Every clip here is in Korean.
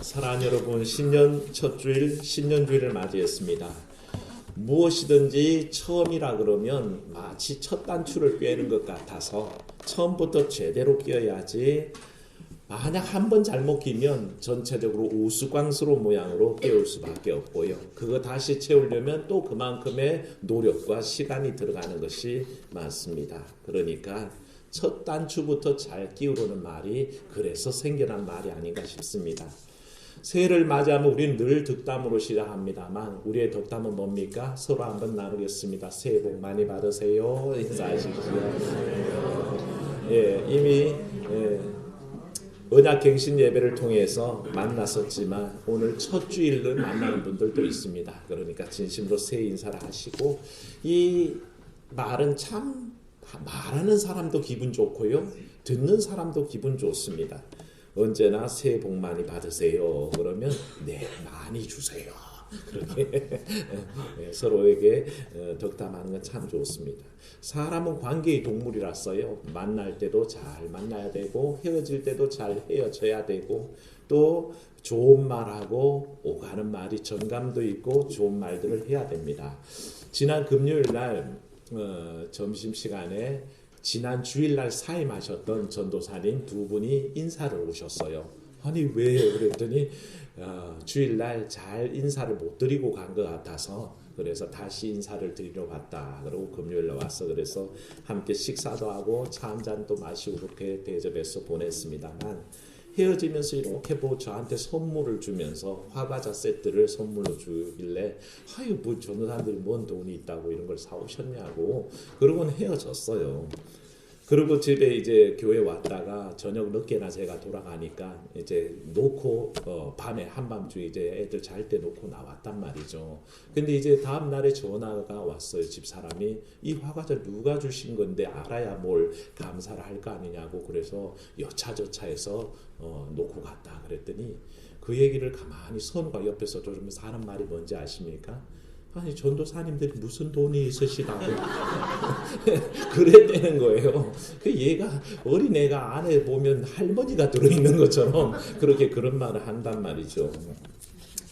사랑하는 여러분, 신년 첫 주일, 신년주일을 맞이했습니다. 무엇이든지 처음이라 그러면 마치 첫 단추를 꿰는 것 같아서 처음부터 제대로 끼어야지, 만약 한 번 잘못 끼면 전체적으로 우스꽝스러운 모양으로 깨울 수밖에 없고요. 그거 다시 채우려면 또 그만큼의 노력과 시간이 들어가는 것이 많습니다. 그러니까 첫 단추부터 잘 끼우려는 말이 그래서 생겨난 말이 아닌가 싶습니다. 새해를 맞이하면 우리는 늘 덕담으로 시작합니다만 우리의 덕담은 뭡니까? 서로 한번 나누겠습니다. 새해 복 많이 받으세요. 인사하십시오. 이미 언약갱신 예배를 통해서 만났었지만 오늘 첫 주일로 만나는 분들도 있습니다. 그러니까 진심으로 새해 인사를 하시고, 이 말은 참 말하는 사람도 기분 좋고요, 듣는 사람도 기분 좋습니다. 언제나 새해 복 많이 받으세요. 그러면 네, 많이 주세요. 그렇게 서로에게 덕담하는 건 참 좋습니다. 사람은 관계의 동물이라서요, 만날 때도 잘 만나야 되고 헤어질 때도 잘 헤어져야 되고, 또 좋은 말하고 오가는 말이 정감도 있고 좋은 말들을 해야 됩니다. 지난 금요일 날 점심시간에 지난 주일날 사임하셨던 전도사님 두 분이 인사를 오셨어요. 아니 왜? 그랬더니 주일날 잘 인사를 못 드리고 간 것 같아서 그래서 다시 인사를 드리러 왔다. 그러고 금요일날 왔어. 그래서 함께 식사도 하고 차 한 잔도 마시고 그렇게 대접해서 보냈습니다만, 헤어지면서 이렇게 저한테 선물을 주면서 화과자 세트를 선물로 주길래 아유 뭐 전도사님들이 뭔 돈이 있다고 이런 걸 사오셨냐고, 그러고는 헤어졌어요. 그리고 집에 이제 교회 왔다가 저녁 늦게나 제가 돌아가니까 이제 놓고 밤에 한밤중에 이제 애들 잘 때 놓고 나왔단 말이죠. 근데 이제 다음 날에 전화가 왔어요. 집사람이 이 화과자 누가 주신 건데 알아야 뭘 감사를 할 거 아니냐고, 그래서 여차저차해서 놓고 갔다 그랬더니 그 얘기를 가만히 선우가 옆에서 들으면서 하는 말이 뭔지 아십니까? 아니 전도사님들이 무슨 돈이 있으시다고 그랬다는 거예요. 그 얘가 어린애가 안에 보면 할머니가 들어있는 것처럼 그렇게 그런 말을 한단 말이죠.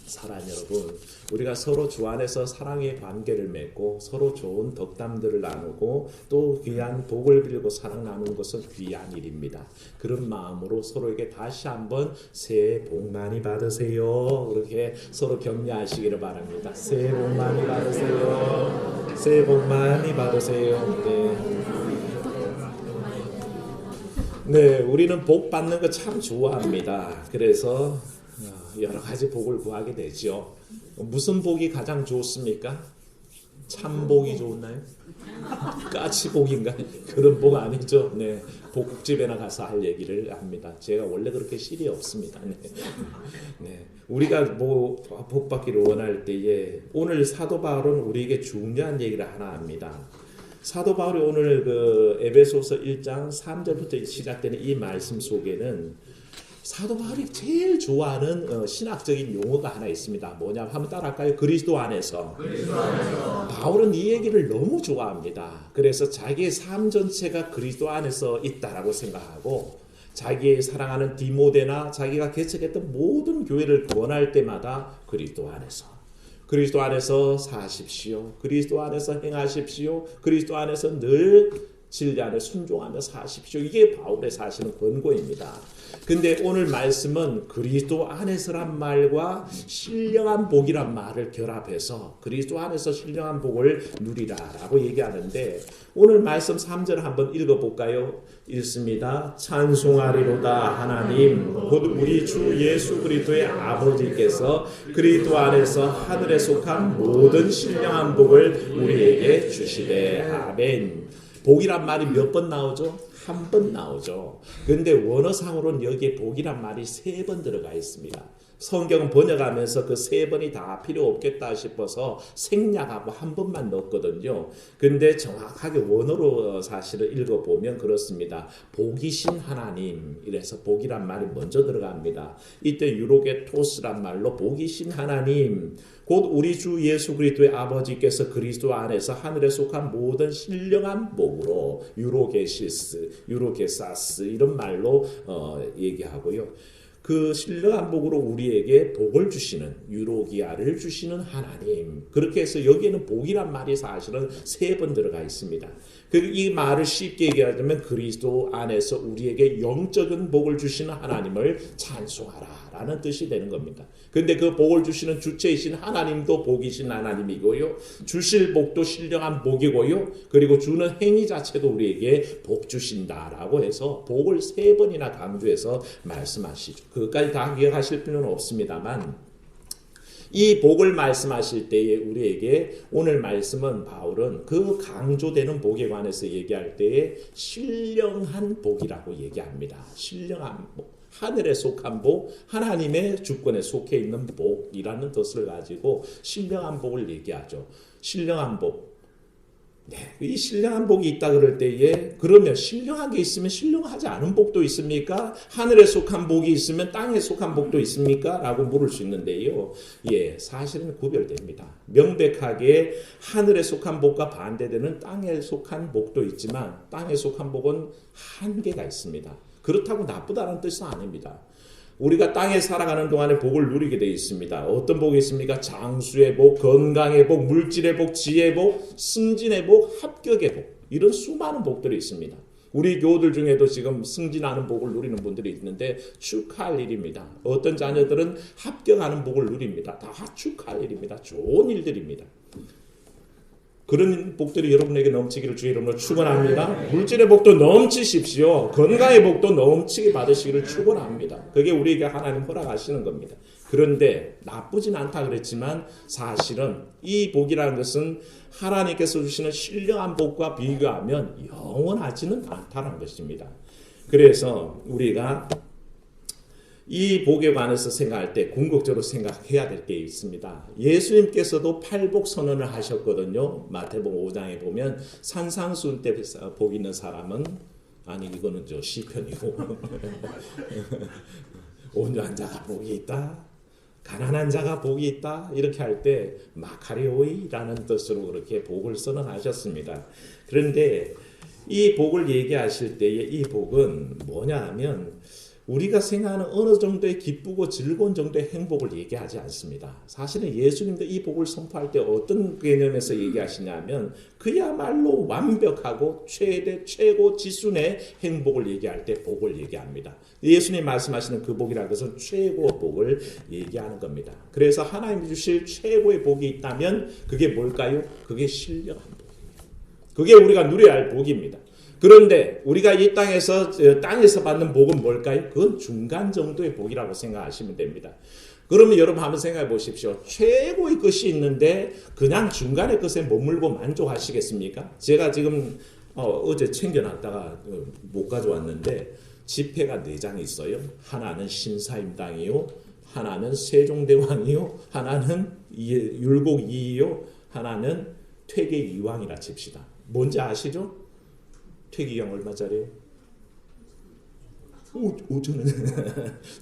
사랑하는 여러분, 우리가 서로 주 안에서 사랑의 관계를 맺고 서로 좋은 덕담들을 나누고 또 귀한 복을 빌고 사랑 나누는 것은 귀한 일입니다. 그런 마음으로 서로에게 다시 한번 새해 복 많이 받으세요. 그렇게 서로 격려하시기를 바랍니다. 새해 복 많이 받으세요. 새해 복 많이 받으세요. 네, 우리는 복 받는 거 참 좋아합니다. 그래서 여러 가지 복을 구하게 되죠. 무슨 복이 가장 좋습니까? 참복이 좋나요? 까치복인가요? 그런 복 아니죠. 네, 복집에나 가서 할 얘기를 합니다. 제가 원래 그렇게 실이 없습니다. 네. 우리가 뭐 복 받기를 원할 때에 오늘 사도 바울은 우리에게 중요한 얘기를 하나 합니다. 사도 바울이 오늘 그 에베소서 1장 3절부터 시작되는 이 말씀 속에는 사도 바울이 제일 좋아하는 신학적인 용어가 하나 있습니다. 뭐냐 한번 따라할까요? 그리스도 안에서. 바울은 이 얘기를 너무 좋아합니다. 그래서 자기의 삶 전체가 그리스도 안에서 있다라고 생각하고, 자기의 사랑하는 디모데나 자기가 개척했던 모든 교회를 권할 때마다 그리스도 안에서, 그리스도 안에서 사십시오, 그리스도 안에서 행하십시오, 그리스도 안에서 늘 진리 안에 순종하며 사십시오. 이게 바울의 사실은 권고입니다. 근데 오늘 말씀은 그리스도 안에서란 말과 신령한 복이란 말을 결합해서 그리스도 안에서 신령한 복을 누리라라고 얘기하는데, 오늘 말씀 3절 한번 읽어볼까요? 읽습니다. 찬송하리로다 하나님 곧 우리 주 예수 그리스도의 아버지께서 그리스도 안에서 하늘에 속한 모든 신령한 복을 우리에게 주시되 아멘. 복이란 말이 몇 번 나오죠? 한 번 나오죠. 그런데 원어상으로는 여기에 복이란 말이 3번 들어가 있습니다. 성경은 번역하면서 그 3번이 다 필요 없겠다 싶어서 생략하고 한 번만 넣었거든요. 근데 정확하게 원어로 사실을 읽어보면 그렇습니다. 복이신 하나님, 이래서 복이란 말이 먼저 들어갑니다. 이때 유로게토스란 말로 복이신 하나님 곧 우리 주 예수 그리스도의 아버지께서 그리스도 안에서 하늘에 속한 모든 신령한 복으로 유로게시스, 유로게사스 이런 말로 얘기하고요. 그 신령한 복으로 우리에게 복을 주시는 유로기아를 주시는 하나님. 그렇게 해서 여기에는 복이란 말이 사실은 3번 들어가 있습니다. 이 말을 쉽게 얘기하자면 그리스도 안에서 우리에게 영적인 복을 주시는 하나님을 찬송하라 라는 뜻이 되는 겁니다. 그런데 그 복을 주시는 주체이신 하나님도 복이신 하나님이고요. 주실 복도 신령한 복이고요. 그리고 주는 행위 자체도 우리에게 복 주신다라고 해서 복을 3번이나 강조해서 말씀하시죠. 그것까지 다 기억하실 필요는 없습니다만 이 복을 말씀하실 때에 우리에게 오늘 말씀은 바울은 그 강조되는 복에 관해서 얘기할 때에 신령한 복이라고 얘기합니다. 신령한 복. 하늘에 속한 복, 하나님의 주권에 속해 있는 복이라는 뜻을 가지고 신령한 복을 얘기하죠. 신령한 복. 네, 이 신령한 복이 있다 그럴 때에 그러면 신령한 게 있으면 신령하지 않은 복도 있습니까? 하늘에 속한 복이 있으면 땅에 속한 복도 있습니까? 라고 물을 수 있는데요. 예, 사실은 구별됩니다. 명백하게 하늘에 속한 복과 반대되는 땅에 속한 복도 있지만 땅에 속한 복은 한계가 있습니다. 그렇다고 나쁘다는 뜻은 아닙니다. 우리가 땅에 살아가는 동안에 복을 누리게 되어 있습니다. 어떤 복이 있습니까? 장수의 복, 건강의 복, 물질의 복, 지혜의 복, 승진의 복, 합격의 복. 이런 수많은 복들이 있습니다. 우리 교우들 중에도 지금 승진하는 복을 누리는 분들이 있는데 축하할 일입니다. 어떤 자녀들은 합격하는 복을 누립니다. 다 축하할 일입니다. 좋은 일들입니다. 그런 복들이 여러분에게 넘치기를 주의 이름으로 축원합니다. 물질의 복도 넘치십시오. 건강의 복도 넘치게 받으시기를 축원합니다. 그게 우리에게 하나님 허락하시는 겁니다. 그런데 나쁘진 않다 그랬지만 사실은 이 복이라는 것은 하나님께서 주시는 신령한 복과 비교하면 영원하지는 않다는 것입니다. 그래서 우리가 이 복에 관해서 생각할 때 궁극적으로 생각해야 될 게 있습니다. 예수님께서도 팔복 선언을 하셨거든요. 마태복음 5장에 보면 산상수훈 때 복 있는 사람은 아니 이거는 저 시편이고 온유한 자가 복이 있다. 가난한 자가 복이 있다. 이렇게 할 때 마카리오이라는 뜻으로 그렇게 복을 선언하셨습니다. 그런데 이 복을 얘기하실 때에 이 복은 뭐냐 하면 우리가 생각하는 어느 정도의 기쁘고 즐거운 정도의 행복을 얘기하지 않습니다. 사실은 예수님도 이 복을 선포할 때 어떤 개념에서 얘기하시냐면 그야말로 완벽하고 최고 지순의 행복을 얘기할 때 복을 얘기합니다. 예수님 말씀하시는 그 복이라는 것은 최고의 복을 얘기하는 겁니다. 그래서 하나님이 주실 최고의 복이 있다면 그게 뭘까요? 그게 신령한 복입니다. 그게 우리가 누려야 할 복입니다. 그런데 우리가 이 땅에서 받는 복은 뭘까요? 그건 중간 정도의 복이라고 생각하시면 됩니다. 그러면 여러분 한번 생각해 보십시오. 최고의 것이 있는데 그냥 중간의 것에 머물고 만족하시겠습니까? 제가 지금 어제 챙겨놨다가 못 가져왔는데 지폐가 4장이 있어요. 하나는 신사임당이요, 하나는 세종대왕이요, 하나는 율곡이요, 하나는 퇴계이왕이라 칩시다. 뭔지 아시죠? 퇴기경 얼마짜리예요? 5,000원.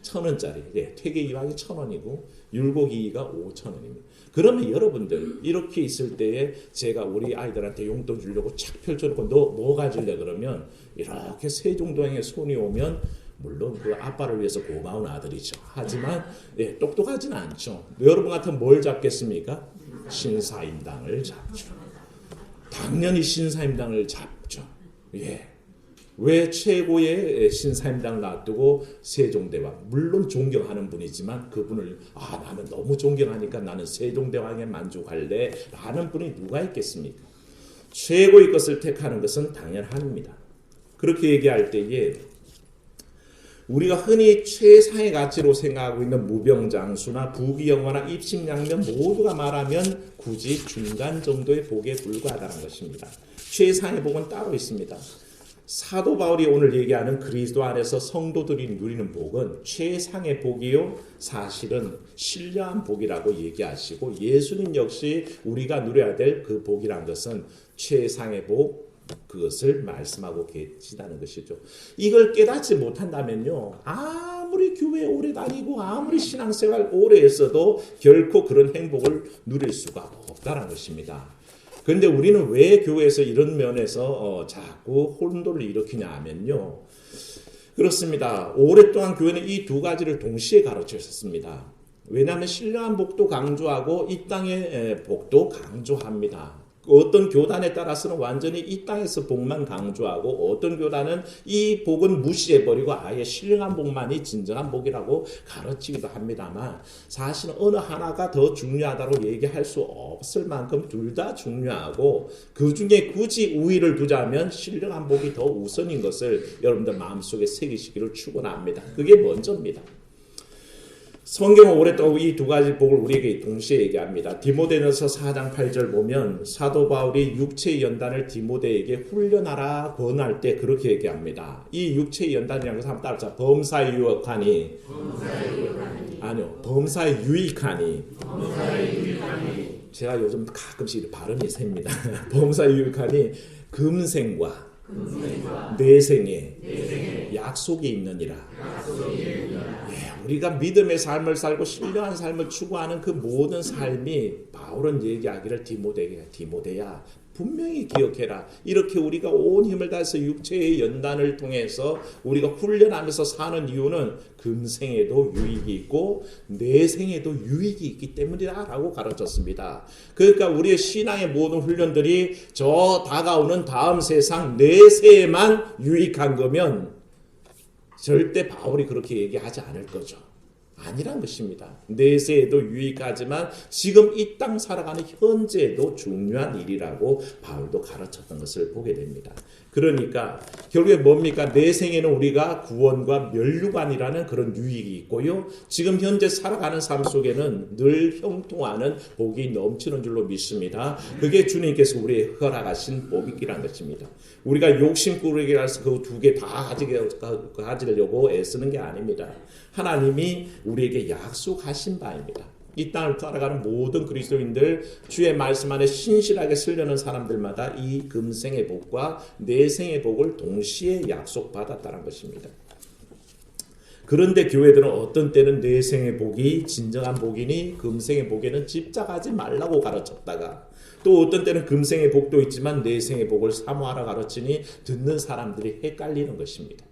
1,000원짜리. 네, 퇴계이왕이 1,000원이고 율곡이가 5,000원입니다. 그러면 여러분들 이렇게 있을 때에 제가 우리 아이들한테 용돈 주려고 착 펼쳐놓고 너 뭐 가질래 그러면 이렇게 세종대왕의 손이 오면 물론 그 아빠를 위해서 고마운 아들이죠. 하지만 예, 똑똑하지는 않죠. 여러분 같으면 뭘 잡겠습니까? 신사임당을 잡죠. 당연히 신사임당을 잡죠. 예. 왜 최고의 신사임당을 놔두고 세종대왕, 물론 존경하는 분이지만 그분을 나는 너무 존경하니까 나는 세종대왕에 만족할래 라는 분이 누가 있겠습니까? 최고의 것을 택하는 것은 당연합니다. 그렇게 얘기할 때에 우리가 흔히 최상의 가치로 생각하고 있는 무병장수나 부귀영화나 입신양면 모두가 말하면 굳이 중간 정도의 복에 불과하다는 것입니다. 최상의 복은 따로 있습니다. 사도 바울이 오늘 얘기하는 그리스도 안에서 성도들이 누리는 복은 최상의 복이요 사실은 신령한 복이라고 얘기하시고 예수님 역시 우리가 누려야 될 그 복이란 것은 최상의 복, 그것을 말씀하고 계시다는 것이죠. 이걸 깨닫지 못한다면요 아무리 교회 오래 다니고 아무리 신앙생활 오래 했어도 결코 그런 행복을 누릴 수가 없다는 것입니다. 그런데 우리는 왜 교회에서 이런 면에서 자꾸 혼돈을 일으키냐 하면요 그렇습니다. 오랫동안 교회는 이 두 가지를 동시에 가르쳤습니다. 왜냐하면 신령한 복도 강조하고 이 땅의 복도 강조합니다. 어떤 교단에 따라서는 완전히 이 땅에서 복만 강조하고 어떤 교단은 이 복은 무시해버리고 아예 신령한 복만이 진정한 복이라고 가르치기도 합니다만 사실은 어느 하나가 더 중요하다고 얘기할 수 없을 만큼 둘 다 중요하고 그 중에 굳이 우위를 두자면 신령한 복이 더 우선인 것을 여러분들 마음속에 새기시기를 축원합니다. 그게 먼저입니다. 성경은 오랫동안 이 두 가지 복을 우리에게 동시에 얘기합니다. 디모데전서 4장 8절 보면 사도 바울이 육체의 연단을 디모데에게 훈련하라 권할 때 그렇게 얘기합니다. 이 육체의 연단이라는 것을 한번 따라서 범사에 유익하니 아니요 범사에 유익하니 제가 요즘 가끔씩 발음이 셉니다. 범사에 유익하니 금생과 내생에 약속이 있느니라. 우리가 믿음의 삶을 살고 신령한 삶을 추구하는 그 모든 삶이 바울은 얘기하기를 디모데야 분명히 기억해라. 이렇게 우리가 온 힘을 다해서 육체의 연단을 통해서 우리가 훈련하면서 사는 이유는 금생에도 유익이 있고 내생에도 유익이 있기 때문이다라고 가르쳤습니다. 그러니까 우리의 신앙의 모든 훈련들이 저 다가오는 다음 세상 내세에만 유익한 거면 절대 바울이 그렇게 얘기하지 않을 거죠. 아니란 것입니다. 내세에도 유익하지만 지금 이 땅 살아가는 현재에도 중요한 일이라고 바울도 가르쳤던 것을 보게 됩니다. 그러니까 결국에 뭡니까? 내생에는 우리가 구원과 멸류관이라는 그런 유익이 있고요. 지금 현재 살아가는 삶 속에는 늘 형통하는 복이 넘치는 줄로 믿습니다. 그게 주님께서 우리의 허락하신 복이란 것입니다. 우리가 욕심꾸러기라서 그 두 개 다 가지려고 애쓰는 게 아닙니다. 하나님이 우리에게 약속하신 바입니다. 이 땅을 살아가는 모든 그리스도인들 주의 말씀 안에 신실하게 쓰려는 사람들마다 이 금생의 복과 내생의 복을 동시에 약속받았다는 것입니다. 그런데 교회들은 어떤 때는 내생의 복이 진정한 복이니 금생의 복에는 집착하지 말라고 가르쳤다가 또 어떤 때는 금생의 복도 있지만 내생의 복을 사모하라 가르치니 듣는 사람들이 헷갈리는 것입니다.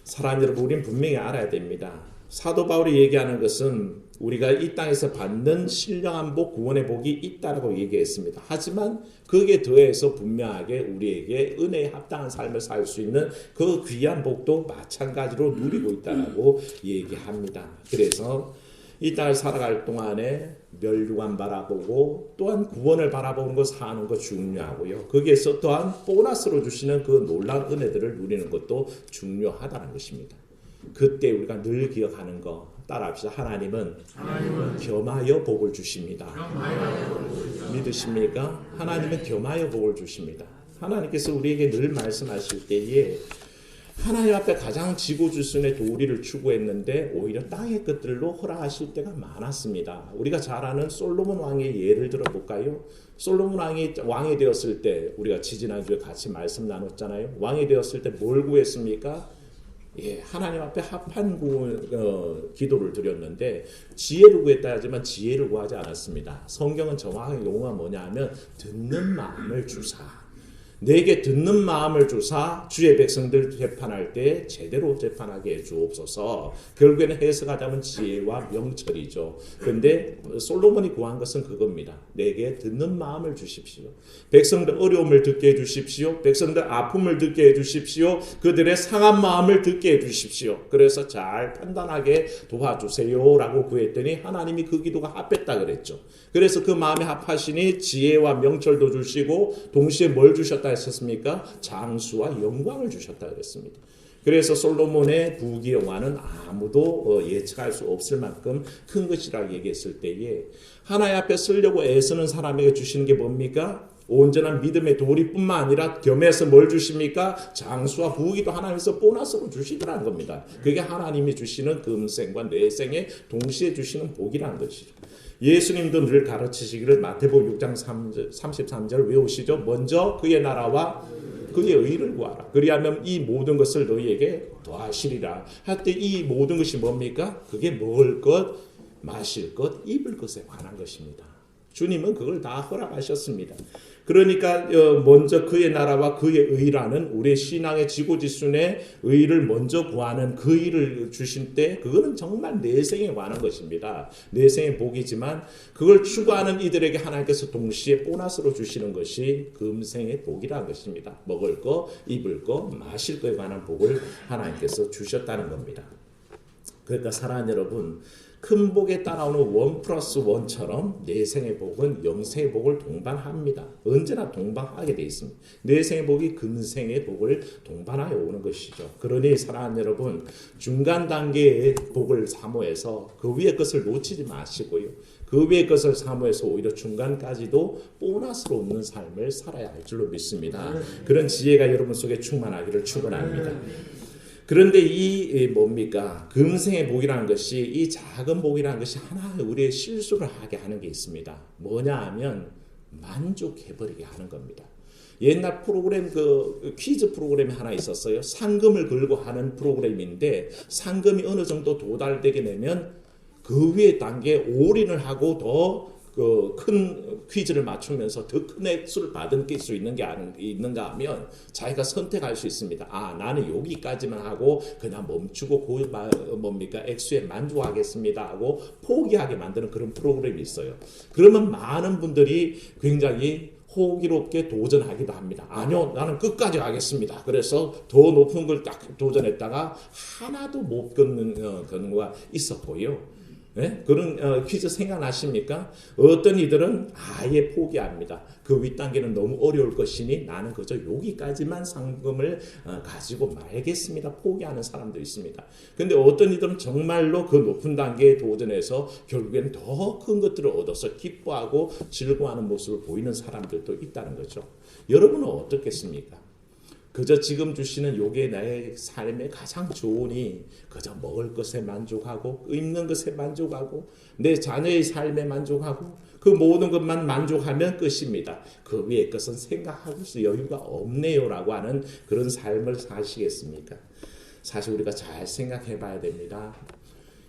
사랑하는 여러분, 우리는 분명히 알아야 됩니다. 사도 바울이 얘기하는 것은 우리가 이 땅에서 받는 신령한 복, 구원의 복이 있다라고 얘기했습니다. 하지만 거기에 더해서 분명하게 우리에게 은혜에 합당한 삶을 살 수 있는 그 귀한 복도 마찬가지로 누리고 있다라고 얘기합니다. 그래서 이 땅을 살아갈 동안에 멸류관 바라보고 또한 구원을 바라보는 것 사는 것 중요하고요. 거기에서 또한 보너스로 주시는 그 놀라운 은혜들을 누리는 것도 중요하다는 것입니다. 그때 우리가 늘 기억하는 거 따라합시다. 하나님은 겸하여 복을 주십니다. 믿으십니까? 하나님은 겸하여 복을 주십니다. 하나님께서 우리에게 늘 말씀하실 때에 하나님 앞에 가장 지고지순의 도리를 추구했는데 오히려 땅의 것들로 허락하실 때가 많았습니다. 우리가 잘 아는 솔로몬 왕의 예를 들어볼까요? 솔로몬 왕이 되었을 때 우리가 지지난주에 같이 말씀 나눴잖아요. 왕이 되었을 때 뭘 구했습니까? 하나님 앞에 합한 기도를 드렸는데 지혜를 구했다 하지만 지혜를 구하지 않았습니다. 성경은 정확하게 용어가 뭐냐 하면 듣는 마음을 주사. 내게 듣는 마음을 주사 주의 백성들 재판할 때 제대로 재판하게 해주옵소서. 결국에는 해석하자면 지혜와 명철이죠. 그런데 솔로몬이 구한 것은 그겁니다. 내게 듣는 마음을 주십시오. 백성들 어려움을 듣게 해주십시오. 백성들 아픔을 듣게 해주십시오. 그들의 상한 마음을 듣게 해주십시오. 그래서 잘 판단하게 도와주세요 라고 구했더니 하나님이 그 기도가 합했다 그랬죠. 그래서 그 마음에 합하시니 지혜와 명철도 주시고 동시에 뭘 주셨다 했었습니까? 장수와 영광을 주셨다 그랬습니다. 그래서 솔로몬의 부귀영화는 아무도 예측할 수 없을 만큼 큰 것이라고 얘기했을 때에 하나님 앞에 쓰려고 애쓰는 사람에게 주시는 게 뭡니까? 온전한 믿음의 도리뿐만 아니라 겸해서 뭘 주십니까? 장수와 부귀도 하나님께서 보너스로 주시더라는 겁니다. 그게 하나님이 주시는 금생과 내생에 동시에 주시는 복이라는 것이죠. 예수님도 늘 가르치시기를 마태복음 6장 33절 외우시죠. 먼저 그의 나라와 그의 의를 구하라. 그리하면 이 모든 것을 너희에게 더하시리라. 할 때 이 모든 것이 뭡니까? 그게 먹을 것, 마실 것, 입을 것에 관한 것입니다. 주님은 그걸 다 허락하셨습니다. 그러니까 먼저 그의 나라와 그의 의라는 우리의 신앙의 지고지순의 의를 먼저 구하는 그 일을 주신 때 그거는 정말 내생에 관한 것입니다. 내생의 복이지만 그걸 추구하는 이들에게 하나님께서 동시에 보너스로 주시는 것이 금생의 복이라는 것입니다. 먹을 거, 입을 거, 마실 거에 관한 복을 하나님께서 주셨다는 겁니다. 그러니까 사랑하는 여러분, 큰 복에 따라오는 1+1처럼 내생의 복은 영생의 복을 동반합니다. 언제나 동반하게 되어 있습니다. 내생의 복이 금생의 복을 동반하여 오는 것이죠. 그러니 사랑하는 여러분, 중간 단계의 복을 사모해서 그 위의 것을 놓치지 마시고요. 그 위의 것을 사모해서 오히려 중간까지도 보너스로 얻는 삶을 살아야 할 줄로 믿습니다. 그런 지혜가 여러분 속에 충만하기를 축원합니다. 그런데 이 뭡니까? 금생의 복이라는 것이 이 작은 복이라는 것이 하나 우리의 실수를 하게 하는 게 있습니다. 뭐냐 하면 만족해버리게 하는 겁니다. 옛날 프로그램 그 퀴즈 프로그램이 하나 있었어요. 상금을 걸고 하는 프로그램인데 상금이 어느 정도 도달되게 되면 그 위에 단계에 올인을 하고 더 큰 퀴즈를 맞추면서 더 큰 액수를 받을 수 있는 게 있는가 하면 자기가 선택할 수 있습니다. 아, 나는 여기까지만 하고 그냥 멈추고 뭡니까? 액수에 만족하겠습니다 하고 포기하게 만드는 그런 프로그램이 있어요. 그러면 많은 분들이 굉장히 호기롭게 도전하기도 합니다. 아니요, 나는 끝까지 가겠습니다. 그래서 더 높은 걸 딱 도전했다가 하나도 못 걷는 경우가 있었고요. 네? 그런 퀴즈 생각나십니까? 어떤 이들은 아예 포기합니다. 그 윗단계는 너무 어려울 것이니 나는 그저 여기까지만 상금을 가지고 말겠습니다. 포기하는 사람도 있습니다. 근데 어떤 이들은 정말로 그 높은 단계에 도전해서 결국에는 더 큰 것들을 얻어서 기뻐하고 즐거워하는 모습을 보이는 사람들도 있다는 거죠. 여러분은 어떻겠습니까? 그저 지금 주시는 요게 나의 삶의 가장 좋으니 그저 먹을 것에 만족하고 입는 것에 만족하고 내 자녀의 삶에 만족하고 그 모든 것만 만족하면 끝입니다. 그 위의 것은 생각하고 있을 여유가 없네요라고 하는 그런 삶을 사시겠습니까? 사실 우리가 잘 생각해 봐야 됩니다.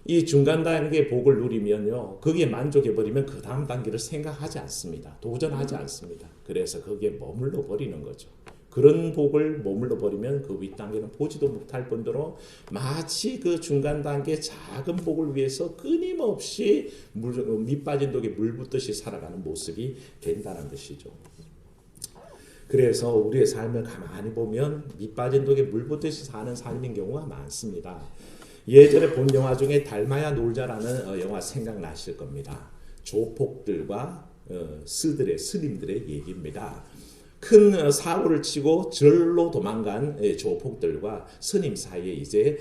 이 중간 단계의 복을 누리면요, 거기에 만족해버리면 그 다음 단계를 생각하지 않습니다. 도전하지 않습니다. 그래서 거기에 머물러 버리는 거죠. 그런 복을 머물러 버리면 그 윗단계는 보지도 못할 뿐더러 마치 그 중간 단계 작은 복을 위해서 끊임없이 밑빠진 독에 물 붓듯이 살아가는 모습이 된다는 것이죠. 그래서 우리의 삶을 가만히 보면 밑빠진 독에 물 붓듯이 사는 삶인 경우가 많습니다. 예전에 본 영화 중에 닮아야 놀자라는 영화 생각나실 겁니다. 조폭들과 스님들의 얘기입니다. 큰 사고를 치고 절로 도망간 조폭들과 스님 사이에 이제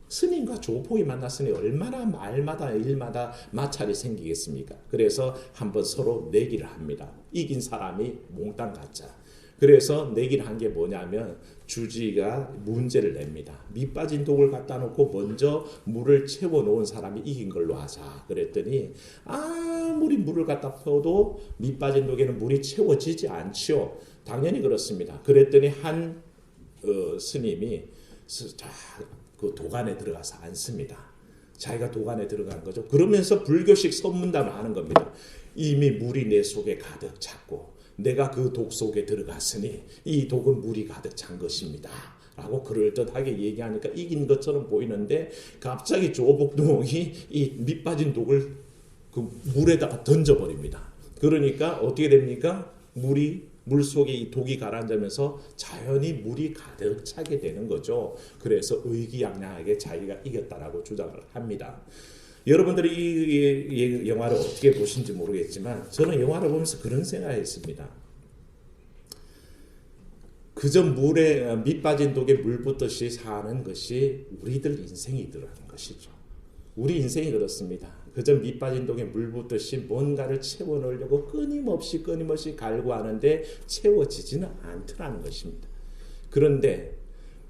스님과 조폭이 만났으니 얼마나 말마다 일마다 마찰이 생기겠습니까? 그래서 한번 서로 내기를 합니다. 이긴 사람이 몽땅 갖자. 그래서 내기를 한 게 뭐냐면 주지가 문제를 냅니다. 밑 빠진 독을 갖다 놓고 먼저 물을 채워 놓은 사람이 이긴 걸로 하자. 그랬더니 아무리 물을 갖다 펴도 밑 빠진 독에는 물이 채워지지 않지요. 당연히 그렇습니다. 그랬더니 한 스님이 그 도관에 들어가서 앉습니다. 자기가 도관에 들어간 거죠. 그러면서 불교식 선문담을 하는 겁니다. 이미 물이 내 속에 가득 찼고 내가 그 독 속에 들어갔으니 이 독은 물이 가득 찬 것입니다. 라고 그럴듯하게 얘기하니까 이긴 것처럼 보이는데 갑자기 조복동이 이 밑빠진 독을 그 물에다가 던져버립니다. 그러니까 어떻게 됩니까? 물 속에 이 독이 가라앉으면서 자연히 물이 가득 차게 되는 거죠. 그래서 의기양양하게 자기가 이겼다라고 주장을 합니다. 여러분들이 이 영화를 어떻게 보신지 모르겠지만 저는 영화를 보면서 그런 생각을 했습니다. 그저 물에 밑 빠진 독에 물 붓듯이 사는 것이 우리들 인생이더라는 것이죠. 우리 인생이 그렇습니다. 그저 밑 빠진 독에 물 붓듯이 뭔가를 채워 넣으려고 끊임없이 갈구하는데 채워지지는 않더라는 것입니다. 그런데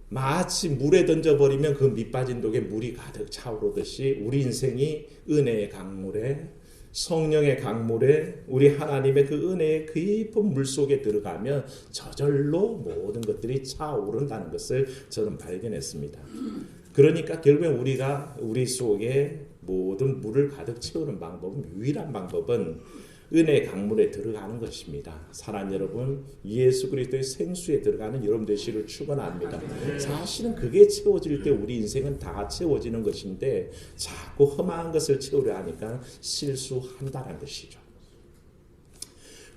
마치 물에 던져버리면 그 밑빠진 독에 물이 가득 차오르듯이 우리 인생이 은혜의 강물에 성령의 강물에 우리 하나님의 그 은혜의 깊은 물속에 들어가면 저절로 모든 것들이 차오른다는 것을 저는 발견했습니다. 그러니까 결국엔 우리 속에 모든 물을 가득 채우는 방법은 유일한 방법은 은혜 강물에 들어가는 것입니다. 사랑하는 여러분, 예수 그리스도의 생수에 들어가는 여러분 되시기를 축원합니다. 사실은 그게 채워질 때 우리 인생은 다 채워지는 것인데 자꾸 험한 것을 채우려 하니까 실수한다는 것이죠.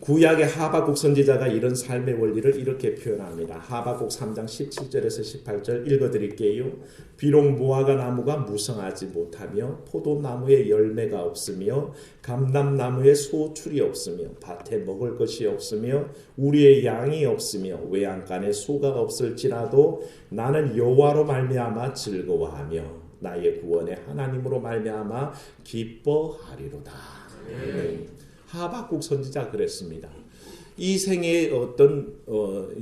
구약의 하박국 선지자가 이런 삶의 원리를 이렇게 표현합니다. 하박국 3장 17절에서 18절 읽어드릴게요. 비록 무화과 나무가 무성하지 못하며 포도나무에 열매가 없으며 감람나무에 소출이 없으며 밭에 먹을 것이 없으며 우리의 양이 없으며 외양간에 소가 없을지라도 나는 여호와로 말미암아 즐거워하며 나의 구원의 하나님으로 말미암아 기뻐하리로다. 하박국 선지자 그랬습니다. 이 생의 어떤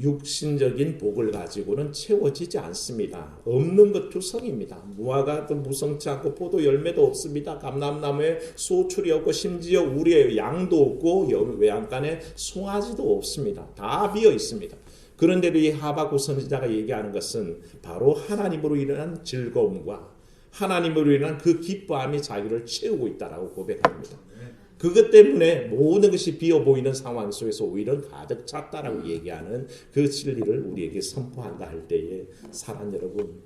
육신적인 복을 가지고는 채워지지 않습니다. 없는 것 투성입니다. 무화과도 무성치 않고 포도 열매도 없습니다. 감람나무에 소출이 없고 심지어 우리의 양도 없고 외양간에 송아지도 없습니다. 다 비어 있습니다. 그런데도 이 하박국 선지자가 얘기하는 것은 바로 하나님으로 인한 즐거움과 하나님으로 인한 그 기뻐함이 자기를 채우고 있다라고 고백합니다. 그것 때문에 모든 것이 비어 보이는 상황 속에서 오히려 가득 찼다라고 얘기하는 그 진리를 우리에게 선포한다 할 때에 사랑하는 여러분,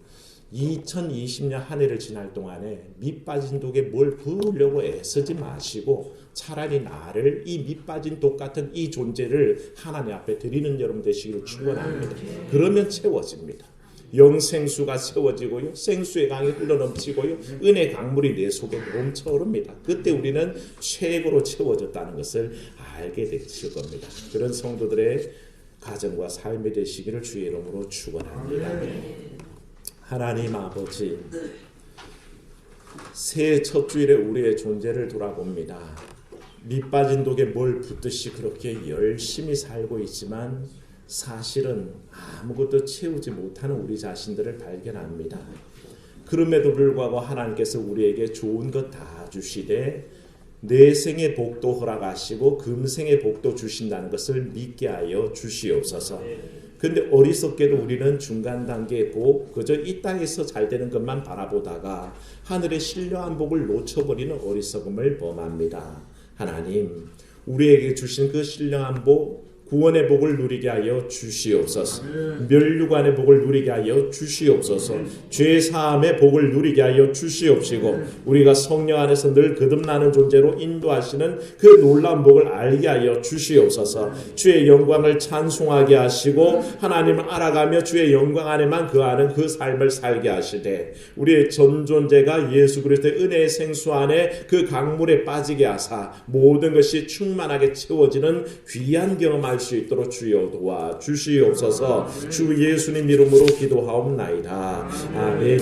2020년 한 해를 지날 동안에 밑 빠진 독에 뭘 부으려고 애쓰지 마시고 차라리 나를 이 밑 빠진 독 같은 이 존재를 하나님 앞에 드리는 여러분 되시기를 축원합니다. 그러면 채워집니다. 영생수가 채워지고요. 생수의 강이 흘러넘치고요. 은혜 강물이 내 속에 넘쳐오릅니다. 그때 우리는 최고로 채워졌다는 것을 알게 되실 겁니다. 그런 성도들의 가정과 삶이 되시기를 주의 이름으로 축원합니다. 하나님 아버지, 새해 첫 주일에 우리의 존재를 돌아봅니다. 밑 빠진 독에 뭘 붓듯이 그렇게 열심히 살고 있지만 사실은 아무것도 채우지 못하는 우리 자신들을 발견합니다. 그럼에도 불구하고 하나님께서 우리에게 좋은 것 다 주시되 내생의 복도 허락하시고 금생의 복도 주신다는 것을 믿게 하여 주시옵소서. 근데 어리석게도 우리는 중간 단계의 복, 그저 이 땅에서 잘 되는 것만 바라보다가 하늘의 신령한 복을 놓쳐버리는 어리석음을 범합니다. 하나님, 우리에게 주신 그 신령한 복, 구원의 복을 누리게 하여 주시옵소서. 멸류관의 복을 누리게 하여 주시옵소서. 죄사함의 복을 누리게 하여 주시옵시고 우리가 성령 안에서 늘 거듭나는 존재로 인도하시는 그 놀라운 복을 알게 하여 주시옵소서. 주의 영광을 찬송하게 하시고 하나님을 알아가며 주의 영광 안에만 거하는 그 삶을 살게 하시되 우리의 전 존재가 예수 그리스도의 은혜의 생수 안에 그 강물에 빠지게 하사 모든 것이 충만하게 채워지는 귀한 경험할 수 있도록 주여 도와 주시옵소서. 주 예수님 이름으로 기도하옵나이다. 아멘.